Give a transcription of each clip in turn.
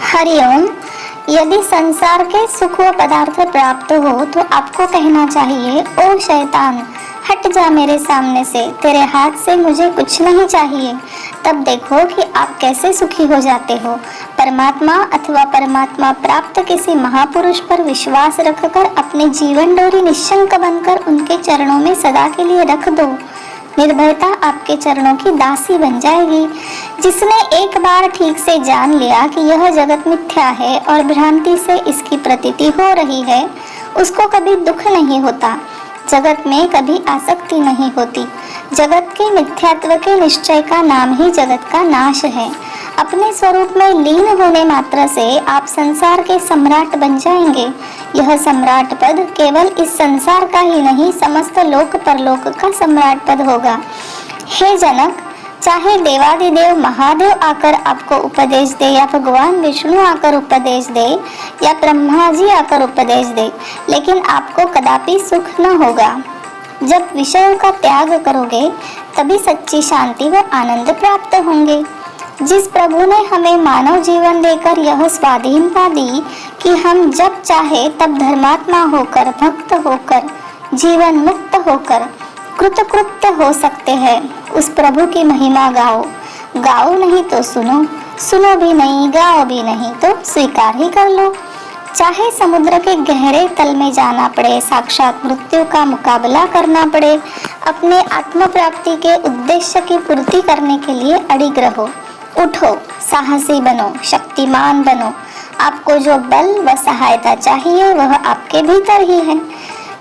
हरिओम। यदि संसार के सुख व पदार्थ प्राप्त हो तो आपको कहना चाहिए, ओ शैतान हट जा मेरे सामने से, तेरे हाथ से मुझे कुछ नहीं चाहिए। तब देखो कि आप कैसे सुखी हो जाते हो। परमात्मा अथवा परमात्मा प्राप्त किसी महापुरुष पर विश्वास रखकर अपने जीवन डोरी निश्शंक बनकर उनके चरणों में सदा के लिए रख दो। निर्भयता आपके चरणों की दासी बन जाएगी। जिसने एक बार ठीक से जान लिया कि यह जगत मिथ्या है और भ्रांति से इसकी प्रतीति हो रही है, उसको कभी दुख नहीं होता, जगत में कभी आसक्ति नहीं होती। जगत के मिथ्यात्व के निश्चय का नाम ही जगत का नाश है। अपने स्वरूप में लीन होने मात्र से आप संसार के सम्राट बन जाएंगे। यह सम्राट पद केवल इस संसार का ही नहीं, समस्त लोक परलोक का सम्राट पद होगा। हे जनक, चाहे देवादिदेव महादेव आकर आपको उपदेश दे या भगवान विष्णु आकर उपदेश दे या ब्रह्मा जी आकर उपदेश दे, लेकिन आपको कदापि सुख न होगा। जब विषयों का त्याग करोगे तभी सच्ची शांति व आनंद प्राप्त होंगे। जिस प्रभु ने हमें मानव जीवन देकर यह स्वाधीनता दी कि हम जब चाहे तब धर्मात्मा होकर, भक्त होकर, जीवन मुक्त होकर कृतकृत्य हो सकते हैं, उस प्रभु की महिमा गाओ। गाओ नहीं तो सुनो, सुनो भी नहीं, गाओ भी नहीं तो स्वीकार ही कर लो। चाहे समुद्र के गहरे तल में जाना पड़े, साक्षात मृत्यु का मुकाबला करना पड़े, अपने आत्म प्राप्ति के उद्देश्य की पूर्ति करने के लिए अडिग रहो। उठो, साहसी बनो, शक्तिमान बनो। आपको जो बल व सहायता चाहिए वह आपके भीतर ही है।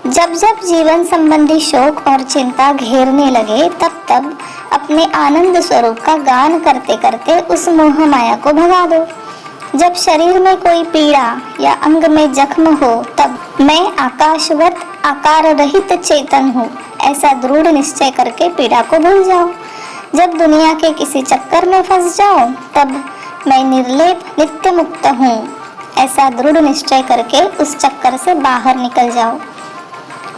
जब जब जीवन संबंधी शोक और चिंता घेरने लगे, तब तब अपने आनंद स्वरूप का गान करते करते उस मोह माया को भगा दो। जब शरीर में कोई पीड़ा या अंग में जख्म हो, तब मैं आकाशवत आकार रहित चेतन हूँ, ऐसा दृढ़ निश्चय करके पीड़ा को भूल जाओ। जब दुनिया के किसी चक्कर में फंस जाओ, तब मैं निर्लेप नित्य मुक्त हूँ, ऐसा दृढ़ निश्चय करके उस चक्कर से बाहर निकल जाओ।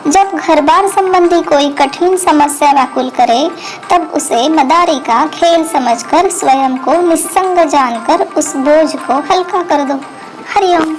जब घर बार संबंधी कोई कठिन समस्या व्याकुल करे, तब उसे मदारी का खेल समझकर स्वयं को निस्संग जानकर उस बोझ को हल्का कर दो। हरिओम।